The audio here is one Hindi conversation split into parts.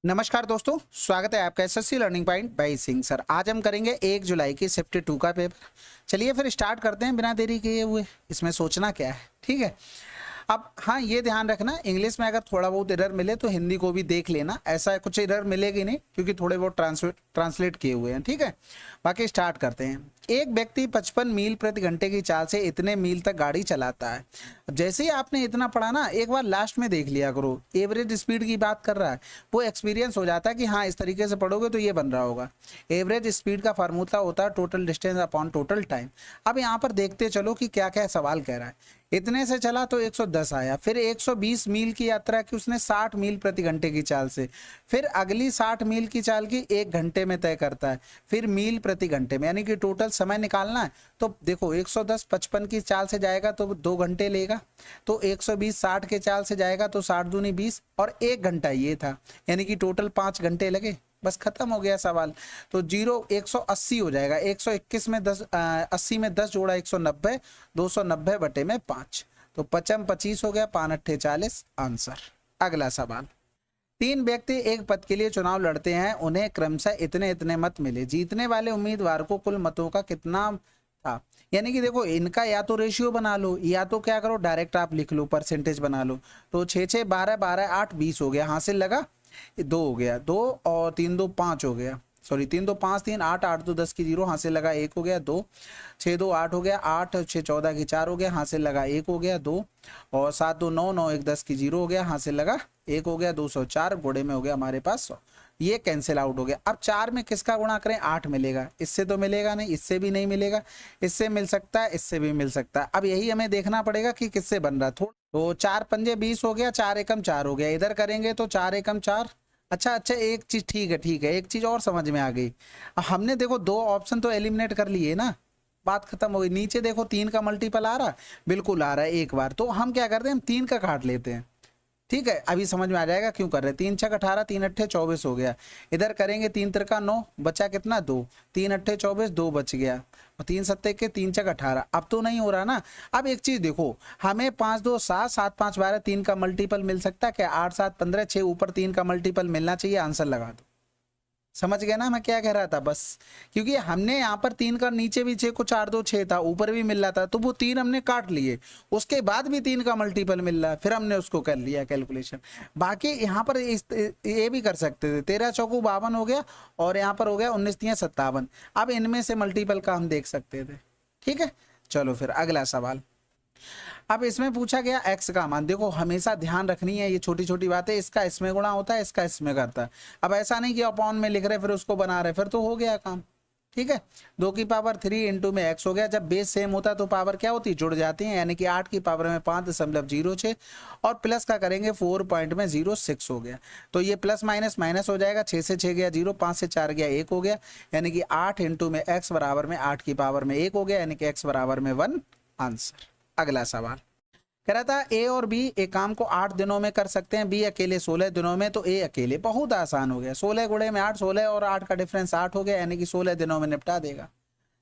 नमस्कार दोस्तों, स्वागत है आपका SSC learning point by Singh sir. आज हम करेंगे 1 जुलाई की शिफ्ट 2 का पेपर। चलिए फिर स्टार्ट करते हैं बिना देरी किए हुए। इसमें सोचना क्या है, ठीक है। अब हाँ, ये ध्यान रखना, इंग्लिश में अगर थोड़ा बहुत एरर मिले तो हिंदी को भी देख लेना। ऐसा कुछ एरर मिलेगी नहीं क्योंकि थोड़े बहुत ट्रांसलेट किए हुए हैं, ठीक है। बाकी स्टार्ट करते हैं। एक व्यक्ति 55 मील प्रति घंटे की चाल से इतने मील तक गाड़ी चलाता है। अब जैसे ही आपने इतना पढ़ा ना, एक बार लास्ट में देख लिया करो, एवरेज स्पीड की बात कर रहा है, वो एक्सपीरियंस हो जाता है कि हाँ इस तरीके से पढ़ोगे तो ये बन रहा होगा। एवरेज स्पीड का फार्मूला होता है total distance upon total time. अब यहाँ पर देखते चलो कि क्या क्या सवाल कह रहा है। इतने से चला तो 110 आया, फिर 120 मील की यात्रा की उसने 60 मील प्रति घंटे की चाल से, फिर अगली 60 मील की चाल की 1 घंटे में तय करता है, फिर मील प्रति घंटे में, यानी कि टोटल समय निकालना है। तो देखो 110 55 की चाल से जाएगा तो 2 घंटे लेगा, तो 120 60 के चाल से जाएगा तो 60 दूनी 20 और 1 घंटा ये था, यानी कि टोटल 5 घंटे लगे। बस खत्म हो गया सवाल। तो 180 हो जाएगा। 121 में 10 80 में 10 जोड़ा 190, 290 बटे में 5, तो 55 25 हो गया, 5 अट्ठे 40 आंसर। अगला सवाल। 3 व्यक्ति एक पद के लिए चुनाव लड़ते हैं, उन्हें क्रमशः इतने इतने मत मिले। जीतने वाले उम्मीदवार को कुल मतों का कितना था। यानी कि देखो इनका या तो रेशियो बना लो या तो क्या करो डायरेक्ट आप लिख लो, परसेंटेज बना लो। तो 6 6 12 12 8 20 हो गया, हासिल लगा 2 हो गया, 2 और 3 2 5 हो गया, सॉरी 3 2 5 3 8 8 2 10 की 0, हासिल लगा 1 हो गया, 2 6 2 8 हो गया, 8 6 14 की 4 हो गया, हासिल लगा 1 हो गया, 2 और 7 2 9 9 1 10 की 0 हो गया, हासिल लगा 1 हो गया, 204 घोड़े में हो गया हमारे पास 100। ये कैंसिल आउट हो गया। अब 4 में किसका गुणा करें, 8 मिलेगा, इससे तो मिलेगा नहीं, इससे भी नहीं मिलेगा, इससे मिल सकता है, इससे भी मिल सकता है। अब यही हमें देखना पड़ेगा कि किससे बन रहा है। तो 4 पंजे 20 हो गया, 4 एकम 4 हो गया, इधर करेंगे तो 4 एकम 4। अच्छा अच्छा, एक चीज ठीक है, एक चीज और समझ में आ गई। अब हमने देखो 2 ऑप्शन तो एलिमिनेट कर लिए ना, बात खत्म हो गई। नीचे देखो 3 का मल्टीपल आ रहा, बिल्कुल आ रहा है एक बार, तो हम क्या करते हैं, हम 3 का काट लेते हैं, ठीक है। अभी समझ में आ जाएगा क्यों कर रहे हैं। 3 छक 18, 3 अट्ठे 24 हो गया, इधर करेंगे 3 तिरका 9, बचा कितना 2, 3 अट्ठे 24, 2 बच गया, और 3 सत्ते के 3 छक 18। अब तो नहीं हो रहा ना। अब एक चीज देखो, हमें 5 2 7 7 5 12 3 का मल्टीपल मिल सकता है क्या, 8 7 15 6 ऊपर 3 का मल्टीपल मिलना चाहिए, आंसर लगा दो। समझ गए ना मैं क्या कह रहा था, बस क्योंकि हमने यहाँ पर 3 का नीचे भी 6 को 4 2 6 था, ऊपर भी मिल रहा था, तो वो 3 हमने काट लिए, उसके बाद भी 3 का मल्टीपल मिल रहा है, फिर हमने उसको कर लिया कैलकुलेशन। बाकी यहाँ पर ये भी कर सकते थे, 13 चौकू 52 हो गया, और यहाँ पर हो गया 19 तियां 57। अब इनमें से मल्टीपल का हम देख सकते थे, ठीक है। चलो फिर अगला सवाल। अब इसमें पूछा गया x का मान। देखो हमेशा ध्यान रखनी है ये छोटी छोटी बातें, इसका इसमें गुणा होता है, इसका इसमें करता है। अब ऐसा नहीं कि अपॉन में लिख रहे फिर उसको बना रहे, फिर तो हो गया काम, ठीक है। 2 की पावर 3 इंटू में x हो गया। जब बेस सेम होता है तो पावर क्या होती है, जुड़ जाती है, यानी कि 8 की पावर में 5.06 और प्लस का करेंगे 4.06 हो गया। तो ये प्लस माइनस माइनस हो जाएगा, 6 से 6 गया 0, 5 से 4 गया 1 हो गया, यानी कि 8 इंटू में x बराबर में 8 की पावर में 1 हो गया, यानी कि x बराबर में 1 आंसर। अगला सवाल कह रहा था ए और बी एक काम को 8 दिनों में कर सकते हैं, बी अकेले 16 दिनों में, तो ए अकेले। बहुत आसान हो गया, 16 गुणे में 8, 16 और 8 का डिफरेंस 8 हो गया, यानी कि 16 दिनों में निपटा देगा।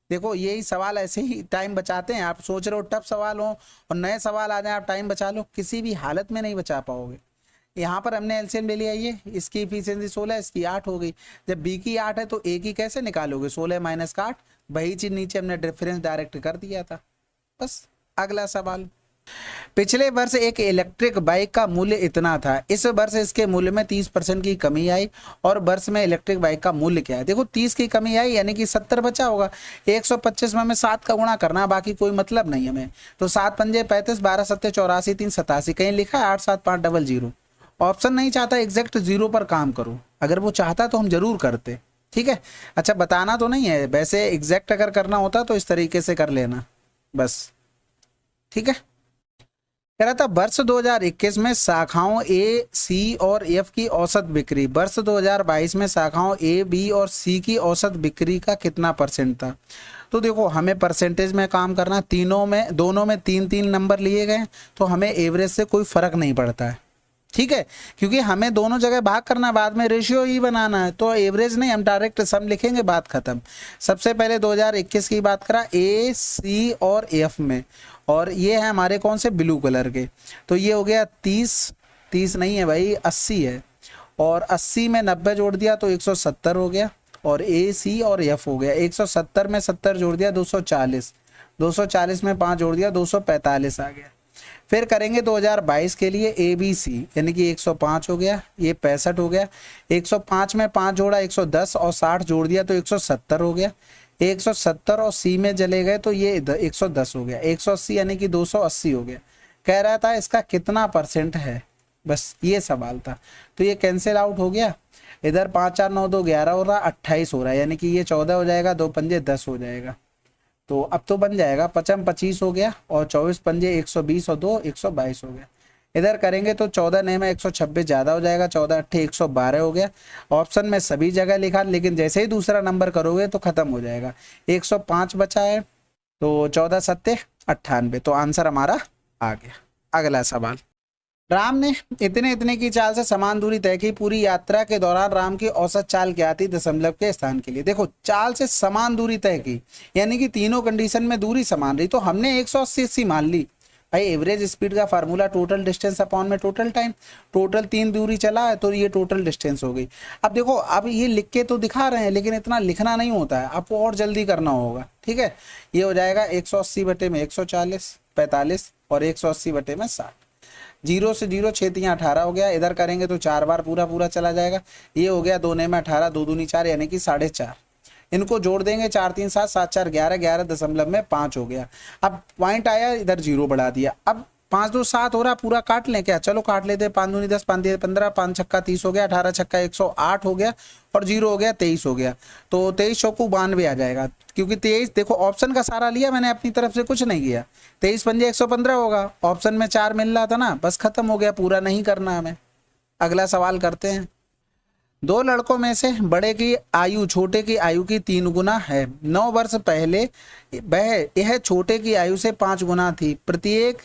देखो यही सवाल ऐसे ही टाइम बचाते हैं। आप सोच रहे हो टफ सवाल हो और नए सवाल आ जाए, आप टाइम बचा लो, किसी भी हालत में नहीं बचा पाओगे। यहाँ पर हमने एलसीएम ले लिया, ये इसकी इफिशियंसी 16, इसकी 8 हो गई। जब बी की 8 है तो ए की कैसे निकालोगे, 16 माइनस का 8, वही चीज नीचे हमने डिफरेंस डायरेक्ट कर दिया था, बस। अगला सवाल। पिछले वर्ष एक इलेक्ट्रिक बाइक का मूल्य इतना था, इस वर्ष इसके मूल्य में 30% की कमी आई, और वर्ष में इलेक्ट्रिक बाइक का मूल्य क्या है। देखो 30 की कमी आई, यानी कि 70 बचा होगा। 125 में हमें 7 का गुणा करना, बाकी कोई मतलब नहीं हमें। तो 7 पंजे 35, 12 सत्ते 84, 3 87, कहीं लिखा है 8 7 5 00। ऑप्शन नहीं चाहता एग्जैक्ट 0 पर काम करो, अगर वो चाहता तो हम जरूर करते, ठीक है। अच्छा बताना तो नहीं है, वैसे एग्जैक्ट अगर करना होता तो इस तरीके से कर लेना, बस, ठीक है। कह रहा था वर्ष 2021 में शाखाओं ए, सी और एफ की औसत बिक्री, वर्ष 2022 में शाखाओं ए, बी और सी की औसत बिक्री का कितना परसेंट था। तो देखो हमें परसेंटेज में काम करना, तीनों में दोनों में 3 3 नंबर लिए गए, तो हमें एवरेज से कोई फर्क नहीं पड़ता है, ठीक है, क्योंकि हमें दोनों जगह भाग करना, बाद में रेशियो ही बनाना है, तो एवरेज नहीं, हम डायरेक्ट सम लिखेंगे, बात खत्म। सबसे पहले 2021 की बात करा, ए, सी और एफ में, और ये है हमारे कौन से, ब्लू कलर के, तो ये हो गया 30 30 नहीं है भाई, 80 है, और 80 में 90 जोड़ दिया तो 170 हो गया, और ए सी और एफ हो गया। 170 में 70 जोड़ दिया 240, 240 में 5 जोड़ दिया 245 आ गया। फिर करेंगे 2022 के लिए ए बी सी, यानी कि 105 हो गया, ये 65 हो गया। 105 में 5 जोड़ा 110 और 60 जोड़ दिया तो 170 हो गया। 170 और सी में चले गए तो ये 110 हो गया। 180 यानी कि 280 हो गया। कह रहा था इसका कितना % है, बस ये सवाल था। तो ये कैंसिल आउट हो गया। इधर 5 4 9 2 11 हो रहा, 28 हो रहा है, यानी कि ये 14 हो जाएगा, 2 पंजे 10 हो जाएगा। तो अब तो बन जाएगा 55 25 हो गया, और 24 पंजे 120 और 2 122 हो गया। इधर करेंगे तो 14 नए में 126 ज़्यादा हो जाएगा, 14 अट्ठे 112 हो गया। ऑप्शन में सभी जगह लिखा, लेकिन जैसे ही दूसरा नंबर करोगे तो ख़त्म हो जाएगा। 105 बचा है, तो 14 सत्ते 98, तो आंसर हमारा आ गया। अगला सवाल, राम ने इतने इतने की चाल से समान दूरी तय की, पूरी यात्रा के दौरान राम की औसत चाल क्या थी दशमलव के स्थान के लिए। देखो चाल से समान दूरी तय की, यानी कि तीनों कंडीशन में दूरी समान रही, तो हमने 180 80 मान ली। भाई एवरेज स्पीड का फार्मूला टोटल डिस्टेंस अपॉन में टोटल टाइम, टोटल 3 दूरी चला है तो ये टोटल डिस्टेंस हो गई। अब देखो, अब ये लिख के तो दिखा रहे हैं, लेकिन इतना लिखना नहीं होता है, आपको और जल्दी करना होगा। ठीक है, ये हो जाएगा 180 बटे में 140 45, और 180 बटे में 60। 0 से 0 6 3 18 हो गया। इधर करेंगे तो 4 बार पूरा पूरा चला जाएगा। ये हो गया 2 में 18, 2 दूनी 4, यानी कि 4.5। इनको जोड़ देंगे, 4 3 7 7 4 11, 11.5 हो गया। अब पॉइंट आया, इधर 0 बढ़ा दिया। अब 5 2 7 हो रहा, पूरा काट लें क्या, चलो काट लेते हैं। 5 दूनी 10, 5 3 15, 5 छक्का 30 हो गया, 18 छक्का 108 हो गया, और 0 हो गया 23 हो गया। तो 23 चौकू 92 आ जाएगा, क्योंकि 23 देखो ऑप्शन का सारा लिया मैंने, अपनी तरफ से कुछ नहीं किया। 23 पंजे 115 होगा, ऑप्शन में 4 मिल रहा था ना, बस खत्म हो गया, पूरा नहीं करना हमें। अगला सवाल करते हैं। 2 लड़कों में से बड़े की आयु छोटे की आयु की 3 गुना है। 9 वर्ष पहले वह यह छोटे की आयु से 5 गुना थी। प्रत्येक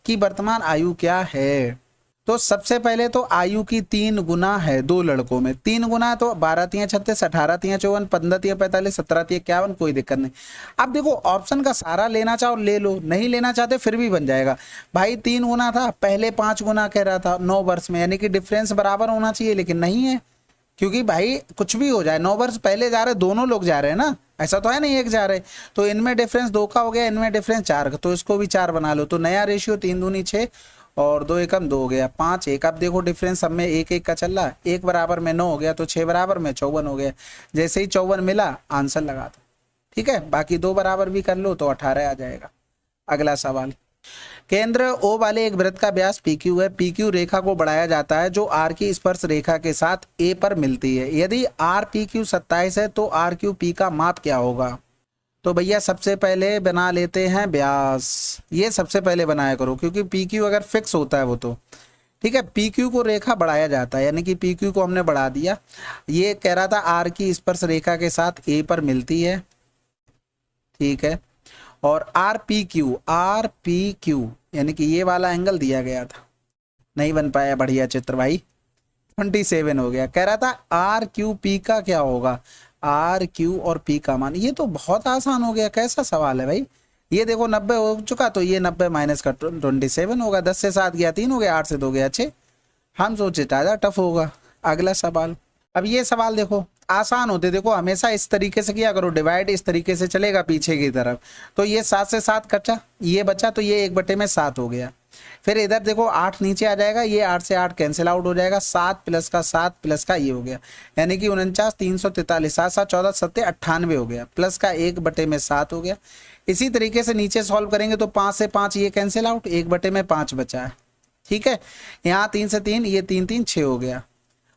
की वर्तमान आयु क्या है। तो सबसे पहले तो आयु की 3 गुना है 2 लड़कों में। 3 गुना तो 12 3 36, 18 3 54, 15 3 45, 17 3 51, कोई दिक्कत नहीं। अब देखो ऑप्शन का सारा लेना चाहो ले लो, नहीं लेना चाहते फिर भी बन जाएगा। भाई 3 गुना था, पहले 5 गुना कह रहा था 9 वर्ष में, यानी कि डिफरेंस बराबर होना चाहिए, लेकिन नहीं है। क्योंकि भाई कुछ भी हो जाए, 9 वर्ष पहले जा रहे, दोनों लोग जा रहे हैं ना, ऐसा तो है नहीं एक जा रहे। तो इनमें डिफरेंस 2 का हो गया, इनमें डिफरेंस 4 का, तो इसको भी 4 बना लो। तो नया रेशियो 3 दूनी 6 और 2 एकम 2 हो गया 5 1। अब देखो डिफरेंस सब में 1 1 का चल रहा है, 1 बराबर में 9 हो गया, तो 6 बराबर में 54 हो गया। जैसे ही 54 मिला आंसर लगा दो। ठीक है, बाकी 2 बराबर भी कर लो तो 18 आ जाएगा। अगला सवाल, केंद्र O वाले एक वृत्त का व्यास PQ है। PQ रेखा को बढ़ाया जाता है जो R की स्पर्श रेखा के साथ A पर मिलती है। यदि RPQ 27 है तो RQP का माप क्या होगा। तो भैया सबसे पहले बना लेते हैं व्यास, ये सबसे पहले बनाया करो, क्योंकि PQ अगर फिक्स होता है वो तो ठीक है। PQ को रेखा बढ़ाया जाता है, यानी कि PQ को हमने बढ़ा दिया। ये कह रहा था R की स्पर्श रेखा के साथ A पर मिलती है, ठीक है। और RPQ यानी कि ये वाला एंगल दिया गया था, नहीं बन पाया बढ़िया चित्र भाई, 27 हो गया। कह रहा था RQP का क्या होगा, RQ और P का मान। ये तो बहुत आसान हो गया, कैसा सवाल है भाई। ये देखो 90 हो चुका, तो ये 90 माइनस का 27 होगा। 10 से 7 गया 3 हो गया, 8 से 2 गया 6। हम सोचे ज़्यादा टफ होगा। अगला सवाल, अब ये सवाल देखो आसान होते, देखो हमेशा इस तरीके से किया करो, डिवाइड इस तरीके से चलेगा पीछे की तरफ। तो ये 7 से 7 कटा, ये बचा, तो ये 1/7 हो गया। फिर इधर देखो 8 नीचे आ जाएगा, ये 8 से 8 कैंसिल आउट हो जाएगा, 7 प्लस का 7 प्लस का ये हो गया, यानी कि 49 343, 7 7 14 7 98 हो गया, प्लस का 1/7 हो गया। इसी तरीके से नीचे सॉल्व करेंगे तो 5 से 5 ये कैंसिल आउट, 1/5 बचा है, ठीक है। यहाँ 3 से 3 ये 3 3 6 हो गया।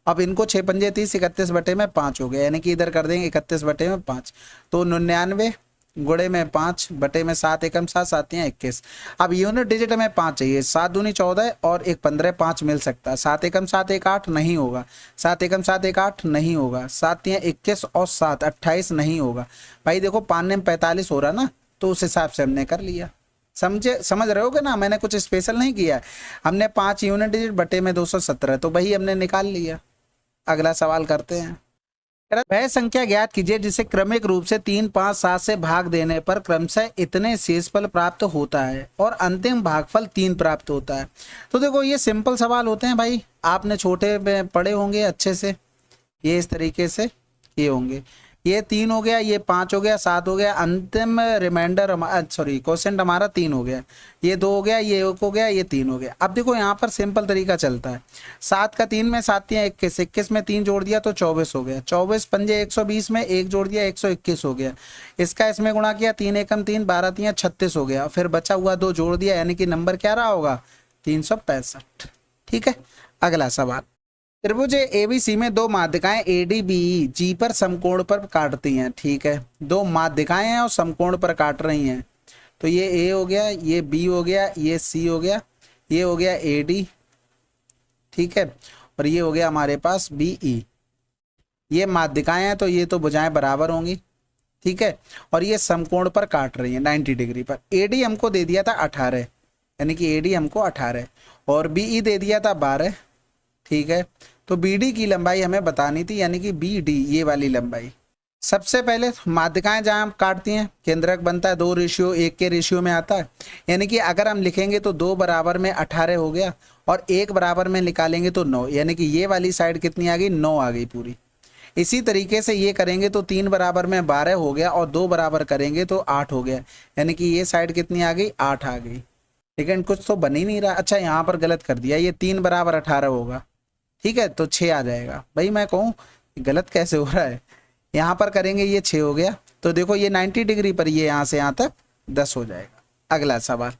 अब इनको 6 पंजे 30, 31/5 हो गया, यानी कि इधर कर देंगे 31/5, तो 99 गुणे में 5 बटे में 7 एकम 7 7 21। अब यूनिट डिजिट में 5 चाहिए, 7 दूनी 14 और 1 15, 5 मिल सकता है। 7 एकम 7 1 8 नहीं होगा, 7 एकम 7 1 8 नहीं होगा, 7 21 और 7 28 नहीं होगा। भाई देखो 5 में 45 हो रहा ना, तो उस हिसाब से हमने कर लिया। समझ रहे होगे ना, मैंने कुछ स्पेशल नहीं किया। हमने 5 यूनिट डिजिट बटे में 217, तो वही हमने निकाल लिया। अगला सवाल करते हैं। वह संख्या ज्ञात कीजिए जिसे क्रमिक रूप से 3, 5, 7 से भाग देने पर क्रमशः इतने शेषफल प्राप्त होता है और अंतिम भागफल 3 प्राप्त होता है। तो देखो ये सिंपल सवाल होते हैं भाई, आपने छोटे में पढ़े होंगे अच्छे से, ये इस तरीके से ये होंगे, ये 3 हो गया, ये 5 हो गया, 7 हो गया, अंतिम रिमाइंडर सॉरी क्वेश्चन हमारा 3 हो गया, ये 2 हो गया, ये 1 हो गया, ये 3 हो गया। अब देखो यहाँ पर सिंपल तरीका चलता है, 7 का 3 में 7 या 21, 21 में 3 जोड़ दिया तो 24 हो गया, 24 पंजे 120 में 1 जोड़ दिया 121 हो गया, इसका इसमें गुणा किया 3 एकम 3, 12 3 36 हो गया, फिर बचा हुआ 2 जोड़ दिया, यानी कि नंबर क्या रहा होगा 365। ठीक है, अगला सवाल, त्रिभुज एबीसी में दो माध्यिकाएं एडीबीई जी पर समकोण पर काटती हैं। ठीक है, दो माध्यिकाएं हैं और समकोण पर काट रही हैं, तो ये ए हो गया, ये बी हो गया, ये सी हो गया, ये हो गया एडी, ठीक है, और ये हो गया हमारे पास बीई। ये माध्यिकाएं हैं तो ये तो भुजाएं बराबर होंगी, ठीक है, और ये समकोण पर काट रही हैं 90 डिग्री पर। एडी हमको दे दिया था 18, यानी कि एडी हमको 18 और बीई दे दिया था 12, ठीक है, तो बीडी की लंबाई हमें बतानी थी, यानी कि बीडी ये वाली लंबाई। सबसे पहले माध्यिकाएं जहां काटती हैं केंद्रक बनता है 2:1 के रेशियो में आता है, यानी कि अगर हम लिखेंगे तो 2 बराबर में 18 हो गया और 1 बराबर में निकालेंगे तो 9, यानी कि ये वाली साइड कितनी आ गई 9 आ गई पूरी। इसी तरीके से ये करेंगे तो 3 बराबर में 12 हो गया और 2 बराबर करेंगे तो 8 हो गया, यानी कि ये साइड कितनी आ गई 8 आ गई। लेकिन कुछ तो बन ही नहीं रहा, अच्छा यहाँ पर गलत कर दिया, ये 3 बराबर 18 होगा, ठीक है, तो 6 आ जाएगा। भाई मैं कहूँ गलत कैसे हो रहा है, यहाँ पर करेंगे ये 6 हो गया, तो देखो ये 90 डिग्री पर ये यहाँ से यहाँ तक 10 हो जाएगा। अगला सवाल,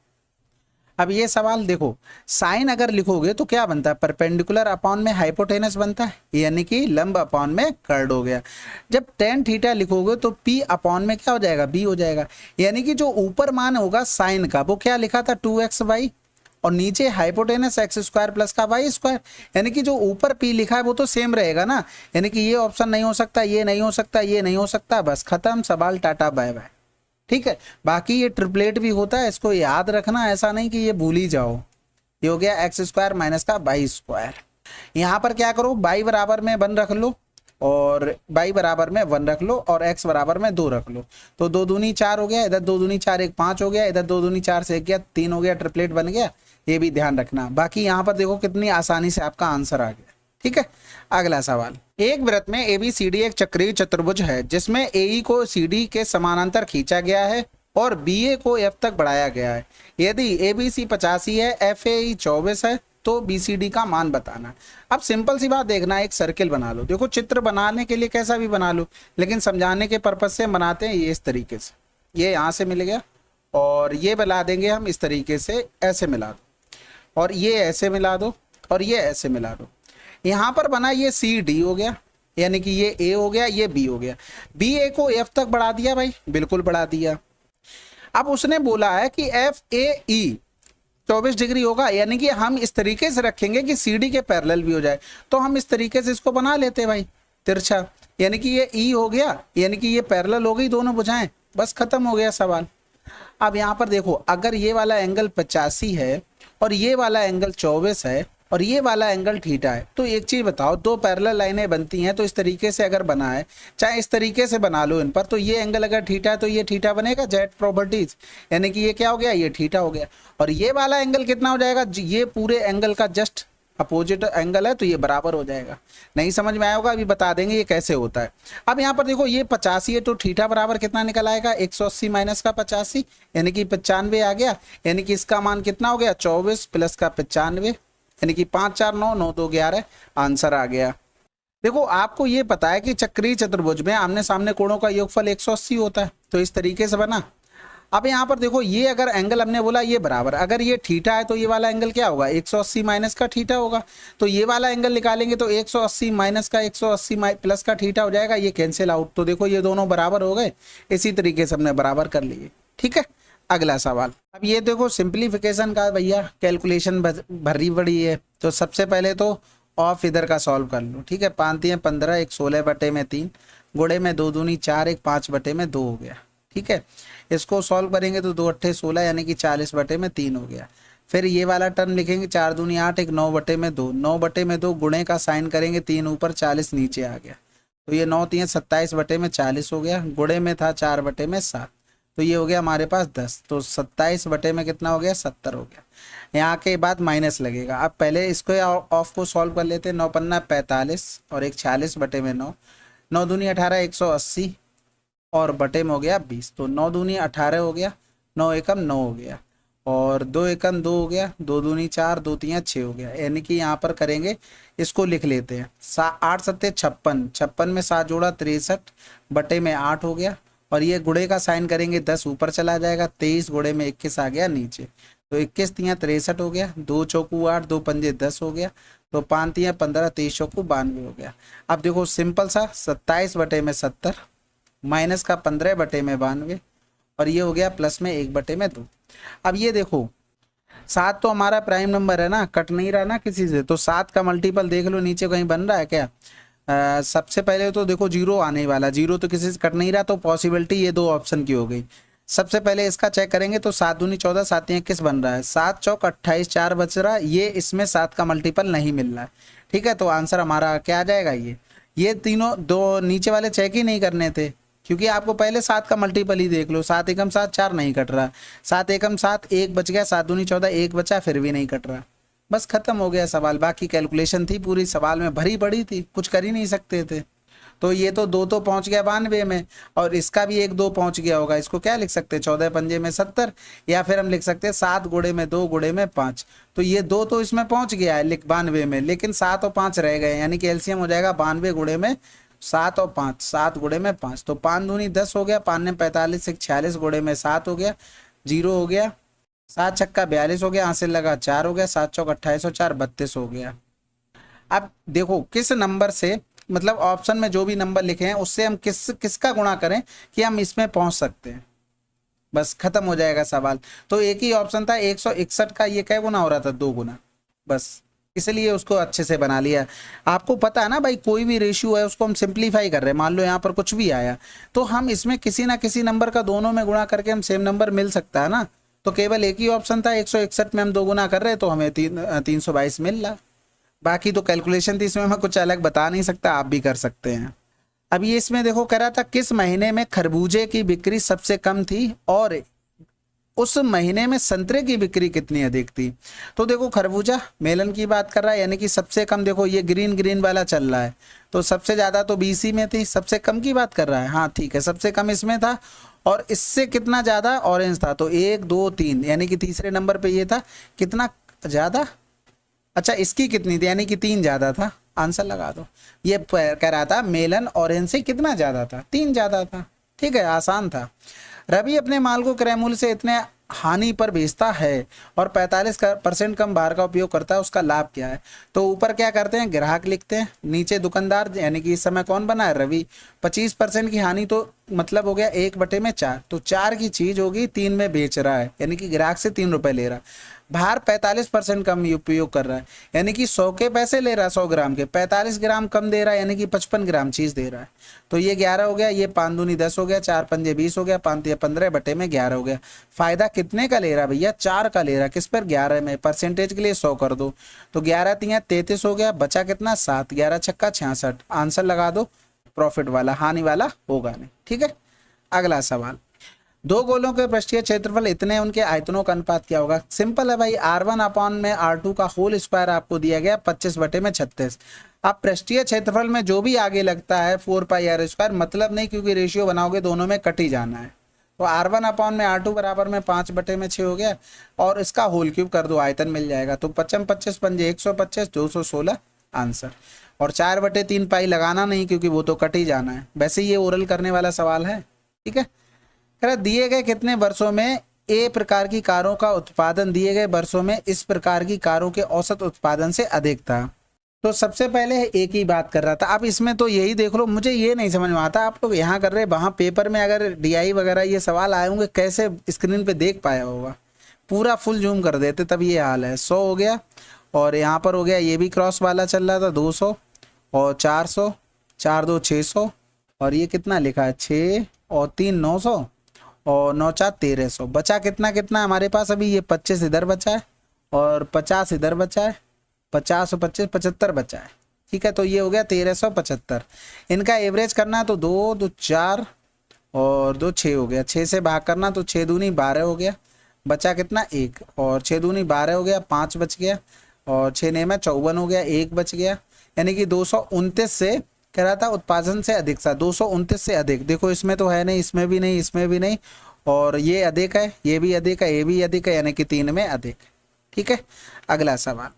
अब ये सवाल देखो, साइन अगर लिखोगे तो क्या बनता है, परपेंडिकुलर अपॉन में हाइपोटेनस बनता है, यानी कि लंब अपॉन में कर्ड हो गया। जब टेन थीटा लिखोगे तो पी अपॉन में क्या हो जाएगा, बी हो जाएगा, यानी कि जो ऊपर मान होगा साइन का वो क्या लिखा था 2xy और नीचे हाइपोटेनस x² प्लस का y², यानी कि जो ऊपर p लिखा है वो तो सेम रहेगा ना, यानी कि ये ऑप्शन नहीं हो सकता, ये नहीं हो सकता, ये नहीं हो सकता, बस खत्म सवाल, टाटा बाय बाय। ठीक है, बाकी ये ट्रिपलेट भी होता है, इसको याद रखना, ऐसा नहीं कि ये भूल ही जाओ। ये हो गया x² माइनस का y²। यहाँ पर क्या करो, y बराबर में 1 रख लो और y बराबर में 1 रख लो और x बराबर में 2 रख लो, तो 2 दूनी 4 हो गया, इधर 2 दूनी 4 1 5 हो गया, इधर 2 दूनी 4 से 1 गया 3 हो गया, ट्रिपलेट बन गया, ये भी ध्यान रखना। बाकी यहाँ पर देखो कितनी आसानी से आपका आंसर आ गया। ठीक है, अगला सवाल, एक वृत्त में ABCD एक चक्रीय चतुर्भुज है जिसमें AE को CD के समानांतर खींचा गया है और BA को F तक बढ़ाया गया है। यदि ABC 85 है, FAE 24 है, तो BCD का मान बताना। अब सिंपल सी बात देखना, एक सर्किल बना लो, देखो चित्र बनाने के लिए कैसा भी बना लो, लेकिन समझाने के पर्पज से बनाते हैं ये इस तरीके से, ये यहाँ से मिल गया और ये मिला देंगे हम इस तरीके से, ऐसे मिला दो और ये ऐसे मिला दो और ये ऐसे मिला दो। यहाँ पर बना ये CD हो गया, यानी कि ये A हो गया, ये B हो गया, BA को F तक बढ़ा दिया भाई, बिल्कुल बढ़ा दिया। अब उसने बोला है कि FAE 24 डिग्री होगा, यानी कि हम इस तरीके से रखेंगे कि CD के पैरेलल भी हो जाए, तो हम इस तरीके से इसको बना लेते हैं भाई तिरछा, यानी कि ये E हो गया, यानी कि ये पैरेलल हो गई दोनों भुजाएं, बस खत्म हो गया सवाल। अब यहाँ पर देखो, अगर ये वाला एंगल 85 है और ये वाला एंगल 24 है और ये वाला एंगल थीटा है, तो एक चीज बताओ, दो पैरेलल लाइनें बनती हैं तो इस तरीके से अगर बना है, चाहे इस तरीके से बना लो इन पर, तो ये एंगल अगर थीटा है तो ये थीटा बनेगा, जेट प्रॉपर्टीज, यानी कि ये क्या हो गया, ये थीटा हो गया, और ये वाला एंगल कितना हो जाएगा, ये पूरे एंगल का जस्ट अपोजिट एंगल है, तो ये बराबर हो जाएगा। नहीं समझ में आया होगा, अभी बता देंगे ये कैसे होता है। अब यहाँ पर देखो, ये 85 है तो थीटा बराबर कितना निकल आएगा, 180 माइनस का 85, यानी कि 95 आ गया, यानी कि इसका मान कितना हो गया 24 प्लस का 95, यानी कि 5 4 9 9 2 11, आंसर आ गया। देखो आपको ये पता है कि चक्रीय चतुर्भुज में आमने सामने कोणों का योगफल 180 होता है, तो इस तरीके से बना। अब यहाँ पर देखो, ये अगर एंगल हमने बोला ये बराबर, अगर ये थीटा है तो ये वाला एंगल क्या होगा, 180 माइनस का थीटा होगा, तो ये वाला एंगल निकालेंगे तो 180 माइनस का 180 प्लस का थीटा हो जाएगा, ये कैंसिल आउट, तो देखो ये दोनों बराबर हो गए, इसी तरीके से हमने बराबर कर लिए। ठीक है, अगला सवाल, अब ये देखो सिंप्लीफिकेशन का भैया कैलकुलेशन भरी बड़ी है, तो सबसे पहले तो ऑफ इधर का सॉल्व कर लो। ठीक है, 5 3 15, 1 16 बटे में 3, गुणे में 2 दूनी 4, 1 5 बटे में 2 हो गया। ठीक है, इसको सॉल्व करेंगे तो 2 8 16, यानी कि 40 बटे में 3 हो गया। फिर ये वाला टर्म लिखेंगे 4 दूनी 8, 1 9 बटे में 2, 9 बटे में 2, गुणे का साइन करेंगे 3 ऊपर 40 नीचे आ गया, तो ये 9×3 27/40 हो गया, गुणे में था 4/7, तो ये हो गया हमारे पास 10, तो 27 में कितना हो गया 70 हो गया। यहाँ के बाद माइनस लगेगा। अब पहले इसको ऑफ को सॉल्व कर लेते हैं। 9×5 = 45 और एक 46/9, 9×2 = 18, 180 और बटे में हो गया 20, तो 9×2 = 18 हो गया, 9×1 = 9 हो गया और 2×1 = 2 हो गया, 2×2 = 4, 2×3 = 6 हो गया। यानी कि यहाँ पर करेंगे, इसको लिख लेते हैं 8×7 = 56, 56 में 7 जोड़ा 63 बटे में 8 हो गया और ये गुणे का साइन करेंगे 10 ऊपर चला जाएगा, 23 गुणे में 21 आ गया नीचे, तो 21×3 = 63 हो गया, 2 चौकू 8, 2 पंजे 10 हो गया, तो 5×3 = 15, 23 चौकू 92 हो गया। अब देखो सिंपल सा 27/70 माइनस का 15/92 और ये हो गया प्लस में 1/2। अब ये देखो 7 तो हमारा प्राइम नंबर है ना, कट नहीं रहा ना किसी से, तो 7 का मल्टीपल देख लो नीचे कहीं बन रहा है क्या? सबसे पहले तो देखो 0 आने वाला, 0 तो किसी से कट नहीं रहा, तो पॉसिबिलिटी ये 2 ऑप्शन की हो गई। सबसे पहले इसका चेक करेंगे तो 7×2 = 14, 7×3 = 21 बन रहा है, 7 चौक 28, 4 बच रहा है, ये इसमें 7 का मल्टीपल नहीं मिल रहा है। ठीक है, तो आंसर हमारा क्या आ जाएगा? ये तीनों दो नीचे वाले चेक ही नहीं करने थे, क्योंकि आपको पहले 7 का मल्टीपल ही देख लो, 7×1 = 7, 4 नहीं कट रहा, 7×1 = 7, 1 बच गया, 7×2 = 14, 1 बचा, फिर भी नहीं कट रहा। बस खत्म हो गया सवाल। बाकी कैलकुलेशन थी पूरी सवाल में भरी पड़ी थी, कुछ कर ही नहीं सकते थे। तो ये तो 2 तो पहुंच गया 92 में और इसका भी 1 2 पहुंच गया होगा। इसको क्या लिख सकते हैं? 14 पंजे में 70, या फिर हम लिख सकते हैं 7 गुणे में 2 गुणे में 5। तो ये 2 तो इसमें पहुंच गया है 92 में, लेकिन 7 और 5 रह गए, यानी कि एलसीएम हो जाएगा 92 गुणे में 7 और 5, 7 गुणे में 5, तो 5×2 = 10 हो गया, 5 ने 45, 46 गुणे में 7 हो गया, 0 हो गया, 7 छक्का 42 हो गया, हासिल लगा 4 हो गया, 7 चौक 28 और 4 32 हो गया। अब देखो किस नंबर से, मतलब ऑप्शन में जो भी नंबर लिखे हैं उससे हम किसका गुणा करें कि हम इसमें पहुंच सकते हैं, बस खत्म हो जाएगा सवाल। तो एक ही ऑप्शन था 161 का, ये क्या गुना हो रहा था? 2 गुना, बस इसलिए उसको अच्छे से बना लिया। आपको पता है ना भाई, कोई भी रेशियो है उसको हम सिंप्लीफाई कर रहे हैं। मान लो यहाँ पर कुछ भी आया तो हम इसमें किसी ना किसी नंबर का दोनों में गुणा करके हम सेम नंबर मिल सकता है ना। तो केवल एक ही ऑप्शन था 161 में हम 2 गुना कर रहे हैं तो हमें 322 मिल रहा। बाकी तो कैलकुलेशन थी, इसमें मैं कुछ अलग बता नहीं सकता, आप भी कर सकते हैं। अब ये इसमें देखो कह रहा था किस महीने में खरबूजे की बिक्री सबसे कम थी और उस महीने में संतरे की बिक्री कितनी अधिक थी। तो देखो खरबूजा मेलन की बात कर रहा है, यानी कि सबसे कम, देखो ये ग्रीन वाला चल रहा है, तो सबसे ज़्यादा तो BC में थी, सबसे कम की बात कर रहा है। हाँ ठीक है, सबसे कम इसमें था और इससे कितना ज़्यादा ऑरेंज था, तो 1 2 3, यानी कि तीसरे नंबर पे ये था। कितना ज़्यादा? अच्छा इसकी कितनी थी, यानी कि 3 ज़्यादा था। आंसर लगा दो। ये कह रहा था मेलन ऑरेंज से कितना ज़्यादा था? 3 ज़्यादा था। ठीक है, आसान था। रवि अपने माल को क्रय मूल्य से इतने हानि पर बेचता है और 45% कम भार का उपयोग करता है, उसका लाभ क्या है? तो ऊपर क्या करते हैं, ग्राहक लिखते हैं, नीचे दुकानदार, यानी कि इस समय कौन बना है? रवि। 25% की हानि तो मतलब हो गया 1/4, तो 4 की चीज होगी 3 में बेच रहा है, यानी कि ग्राहक से 3 रुपए ले रहा है। भार 45% कम उपयोग कर रहा है, यानी कि 100 के पैसे ले रहा है 100 ग्राम के, 45 ग्राम कम दे रहा है, यानी कि 55 ग्राम चीज दे रहा है। तो ये 11 हो गया, ये 5×2 = 10 हो गया, 4 पंजे 20 हो गया, 5×3 = 15 बटे में 11 हो गया। फायदा कितने का ले रहा है भैया? 4 का ले रहा है। किस पर? 11 में। परसेंटेज के लिए 100 कर दो, तो 11×3 = 33 हो गया, बचा कितना? 7, 11 छक्का 66। आंसर लगा दो, प्रॉफिट वाला, हानि वाला होगा नहीं। ठीक है, अगला सवाल। 2 गोलों के पृष्ठीय क्षेत्रफल इतने, उनके आयतनों का अनुपात क्या होगा? सिंपल है भाई, R1/R2 का होल स्क्वायर आपको दिया गया 25/36। अब पृष्ठीय क्षेत्रफल में जो भी आगे लगता है 4πr², मतलब नहीं, क्योंकि रेशियो बनाओगे दोनों में कट ही जाना है। तो R1/R2 बराबर में 5/6 हो गया और इसका होल क्यूब कर दो, आयतन मिल जाएगा। तो 25 25 पंजे 125, 216 आंसर। और 4/3 पाई लगाना नहीं, क्योंकि वो तो कट ही जाना है। वैसे ये ओरल करने वाला सवाल है। ठीक है, दिए गए कितने वर्षों में ए प्रकार की कारों का उत्पादन दिए गए वर्षों में इस प्रकार की कारों के औसत उत्पादन से अधिक था? तो सबसे पहले एक ही बात कर रहा था। अब इसमें तो यही देख लो, मुझे ये नहीं समझ में आता आप लोग यहाँ कर रहे, वहाँ पेपर में अगर DI वगैरह ये सवाल आए होंगे, कैसे स्क्रीन पे देख पाया होगा? पूरा फुल जूम कर देते तब ये हाल है। 100 हो गया और यहाँ पर हो गया, ये भी क्रॉस वाला चल रहा था, 200 और 400, 4 2 600 और ये कितना लिखा है 6 और 3 900 और 9 4 1300। बचा कितना कितना हमारे पास अभी? ये 25 इधर बचा है और 50 इधर बचा है, 50 और 25 75 बचा है। ठीक है, तो ये हो गया 1375। इनका एवरेज करना है तो 2 2 4 और 2 6 हो गया, 6 से भाग करना तो 6 दूनी 12 हो गया, बचा कितना 1, और 6 दूनी 12 हो गया, 5 बच गया, और 6 9 में 54 हो गया, 1 बच गया, यानी कि 229 से कह रहा था उत्पादन से अधिक था, 229 से अधिक। देखो इसमें तो है नहीं, इसमें भी नहीं, इसमें भी नहीं, और ये अधिक है, ये भी अधिक है, ये भी अधिक है, यानी कि 3 में अधिक। ठीक है, अगला सवाल।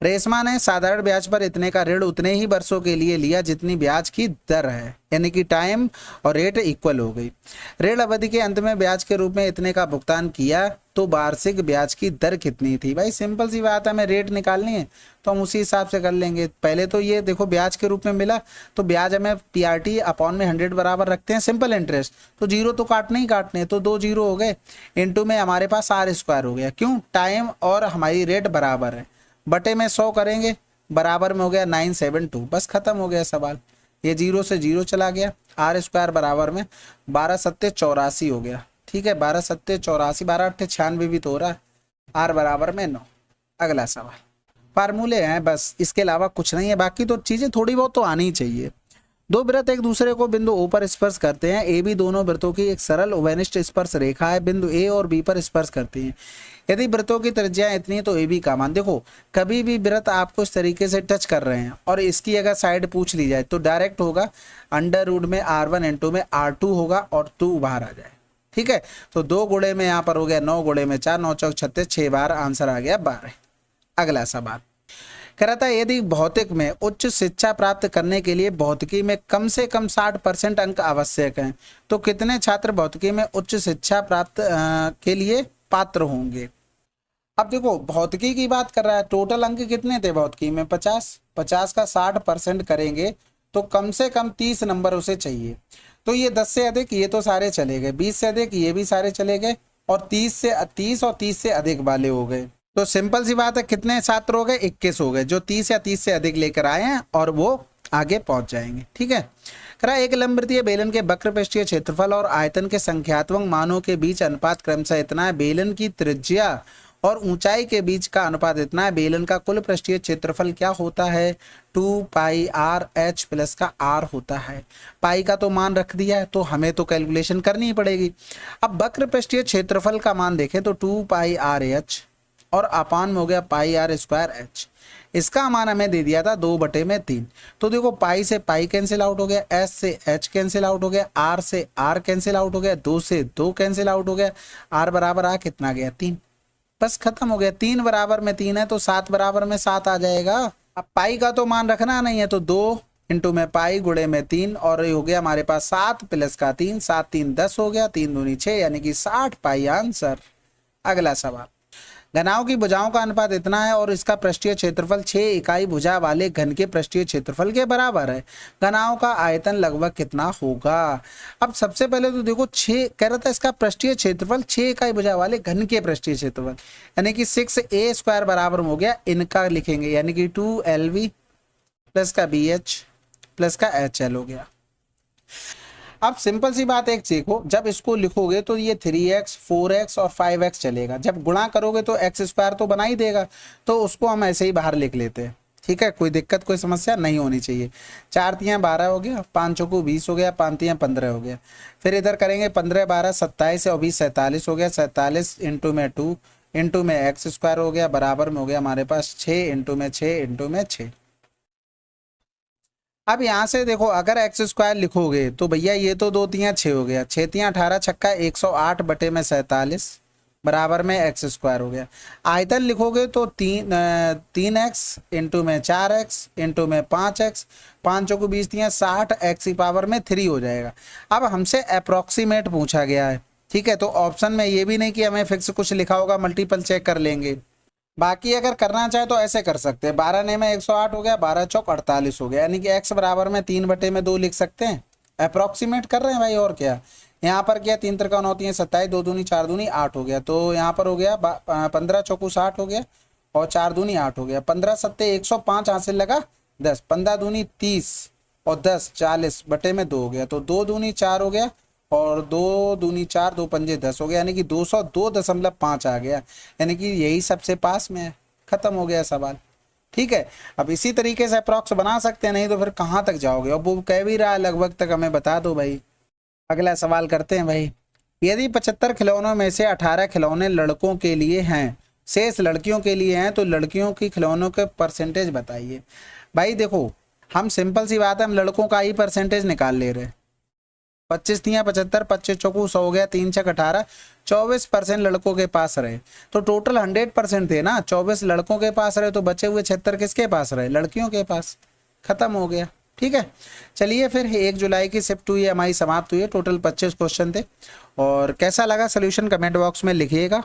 रेशमा ने साधारण ब्याज पर इतने का ऋण उतने ही वर्षों के लिए लिया जितनी ब्याज की दर है, यानी कि टाइम और रेट इक्वल हो गई। ऋण अवधि के अंत में ब्याज के रूप में इतने का भुगतान किया तो वार्षिक ब्याज की दर कितनी थी। भाई सिंपल सी बात है, हमें रेट निकालनी है तो हम उसी हिसाब से कर लेंगे। पहले तो ये देखो ब्याज के रूप में मिला तो ब्याज हमें PRT अपॉन में 100 बराबर रखते हैं, सिंपल इंटरेस्ट, तो जीरो तो काटने ही काटने, तो 2 जीरो हो गए, इंटू में हमारे पास R² हो गया। क्यों, टाइम और हमारी रेट बराबर है, बटे में 100 करेंगे, बराबर में हो गया 972, बस खत्म हो गया सवाल। ये जीरो से जीरो चला गया, R² बराबर में 12 सत्ते 84 हो गया। ठीक है, 12 सत्ते 84, 12 अट्ठे 96 भी तो हो रहा है, R बराबर में 9। अगला सवाल, फार्मूले हैं बस, इसके अलावा कुछ नहीं है, बाकी तो चीजें थोड़ी बहुत तो आनी ही चाहिए। दो वृत्त एक दूसरे को बिंदु O पर स्पर्श करते हैं, AB दोनों वृत्तों की एक सरल उभयनिष्ठ स्पर्श रेखा है, बिंदु A और B पर स्पर्श करती हैं। यदि वृत्तों की त्रिज्या इतनी है तो AB का मान, देखो कभी भी वृत्त आपको इस तरीके से टच कर रहे हैं और इसकी अगर साइड पूछ ली जाए तो डायरेक्ट होगा √ में R1 इंटू में R2 होगा और 2 बाहर आ जाए। ठीक है, तो 2 गुणे में यहाँ पर हो गया 9 गुणे में 4, 9 चौक 36, 6 बार आंसर आ गया 12। अगला सवाल कह रहा था, यदि भौतिक में उच्च शिक्षा प्राप्त करने के लिए भौतिकी में कम से कम 60% अंक आवश्यक हैं तो कितने छात्र भौतिकी में उच्च शिक्षा प्राप्त के लिए पात्र होंगे। अब देखो भौतिकी की बात कर रहा है, टोटल अंक कितने थे भौतिकी में 50, 50 का 60% करेंगे तो कम से कम 30 नंबर उसे चाहिए। तो ये 10 से अधिक ये तो सारे चले गए, 20 से अधिक ये भी सारे चले गए, और 30 से अधिक वाले हो गए। तो सिंपल सी बात है, कितने छात्र हो गए 21 हो गए, जो 30 या 30 से अधिक लेकर आए हैं और वो आगे पहुंच जाएंगे। ठीक है, करा एक लंबवृत्तीय बेलन के वक्र पृष्ठीय क्षेत्रफल और आयतन के संख्यात्मक मानों के बीच अनुपात क्रमशः इतना है, बेलन की त्रिज्या और ऊंचाई के बीच का अनुपात इतना है, बेलन का कुल पृष्ठीय क्षेत्रफल क्या होता है 2πRh प्लस का R होता है। पाई का तो मान रख दिया है तो हमें तो कैलकुलेशन करनी ही पड़ेगी। अब वक्र पृष्ठीय क्षेत्रफल का मान देखें तो 2πRh और अपान में हो गया πR²h, इसका मान हमें दे दिया था 2/3। तो देखो पाई से पाई कैंसिल आउट हो गया, S से H कैंसिल आउट हो गया, R से R कैंसिल आउट हो गया, 2 से 2 कैंसिल आउट हो गया, R बराबर आ कितना गया 3, बस खत्म हो गया। 3 बराबर में 3 है तो 7 बराबर में 7 आ जाएगा। अब पाई का तो मान रखना नहीं है तो 2 इंटू में पाई गुणे में 3, और ये हो गया हमारे पास 7 प्लस का 3, 7 3 10 हो गया, 3 दूनी 6 यानी कि 60 पाई आंसर। अगला सवाल, घनाओं की भुजाओं का अनुपात इतना है और इसका पृष्ठीय क्षेत्रफल 6 इकाई भुजा वाले घन के पृष्ठीय क्षेत्रफल के बराबर है, घनाओं का आयतन लगभग कितना होगा। अब सबसे पहले तो देखो 6 कह रहा था, इसका पृष्ठीय क्षेत्रफल 6 इकाई भुजा वाले घन के पृष्ठीय क्षेत्रफल यानी कि 6a² बराबर हो गया, इनका लिखेंगे यानी कि 2lv प्लस का bh प्लस का hL हो गया। अब सिंपल सी बात एक देखो, जब इसको लिखोगे तो ये 3x 4x और 5x चलेगा, जब गुणा करोगे तो x² तो बना ही देगा, तो उसको हम ऐसे ही बाहर लिख लेते हैं। ठीक है, कोई दिक्कत कोई समस्या नहीं होनी चाहिए। 4 तियाँ 12 हो गया, 5 चौको 20 हो गया, 5 तियाँ 15 हो गया, फिर इधर करेंगे 15 12 27 और 20 47 हो गया, 47 इंटू में 2 इंटू में x² हो गया, बराबर में हो गया हमारे पास 6 इंटू में 6 इंटू में 6। अब यहाँ से देखो अगर x² लिखोगे तो भैया ये तो 2 तियाँ 6 हो गया, 6 तियाँ 18 छक्का 108 बटे में 47 बराबर में x² हो गया। आयतन लिखोगे तो 3x इंटू में 4x इंटू में 5x, 5 चौको 20 तियाँ 60, x की पावर में 3 हो जाएगा। अब हमसे अप्रॉक्सीमेट पूछा गया है। ठीक है, तो ऑप्शन में ये भी नहीं कि हमें फिक्स कुछ लिखा होगा, मल्टीपल चेक कर लेंगे। बाकी अगर करना चाहे तो ऐसे कर सकते हैं, 12 ने में 108 हो गया, 12 चौक 48 हो गया, यानी कि x बराबर में 3/2 लिख सकते हैं। अप्रॉक्सीमेट कर रहे हैं भाई, और क्या। यहाँ पर क्या 3 त्रिकोण होती है 27, 2 दूनी 4 दूनी 8 हो गया, तो यहाँ पर हो गया 15 चौको 60 हो गया और 4 दूनी 8 हो गया, 15 सत्ते 105 हासिल लगा 10, 15 दूनी 30 और 10 40 बटे में 2 हो गया, तो 2 दूनी 4 हो गया और 2 दूनी 4, 2 पंजे 10 हो गया, यानी कि 202.5 आ गया, यानी कि यही सबसे पास में है। खत्म हो गया सवाल। ठीक है। अब इसी तरीके से अप्रॉक्स बना सकते हैं, नहीं तो फिर कहाँ तक जाओगे। अब वो कह भी रहा है लगभग तक, हमें बता दो भाई। अगला सवाल करते हैं भाई। यदि 75 खिलौनों में से 18 खिलौने लड़कों के लिए हैं, शेष लड़कियों के लिए हैं, तो लड़कियों की खिलौनों के परसेंटेज बताइए। भाई देखो, हम सिंपल सी बात है, हम लड़कों का ही परसेंटेज निकाल ले रहे हैं। 25 तियाँ 75, 25 चौकू 100 हो गया, 3 छक 18, 24% लड़कों के पास रहे। तो टोटल 100% थे ना, 24 लड़कों के पास रहे, तो बचे हुए 76 किसके पास रहे? लड़कियों के पास। खत्म हो गया। ठीक है, चलिए फिर 1 जुलाई की शिफ्ट हुई हमारी समाप्त हुई है। टोटल 25 क्वेश्चन थे। और कैसा लगा सोल्यूशन कमेंट बॉक्स में लिखिएगा।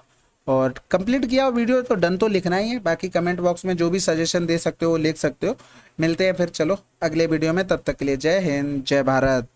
और कंप्लीट किया हो वीडियो तो डन तो लिखना ही है, बाकी कमेंट बॉक्स में जो भी सजेशन दे सकते हो वो लिख सकते हो। मिलते हैं फिर चलो अगले वीडियो में, तब तक के लिए जय हिंद जय भारत।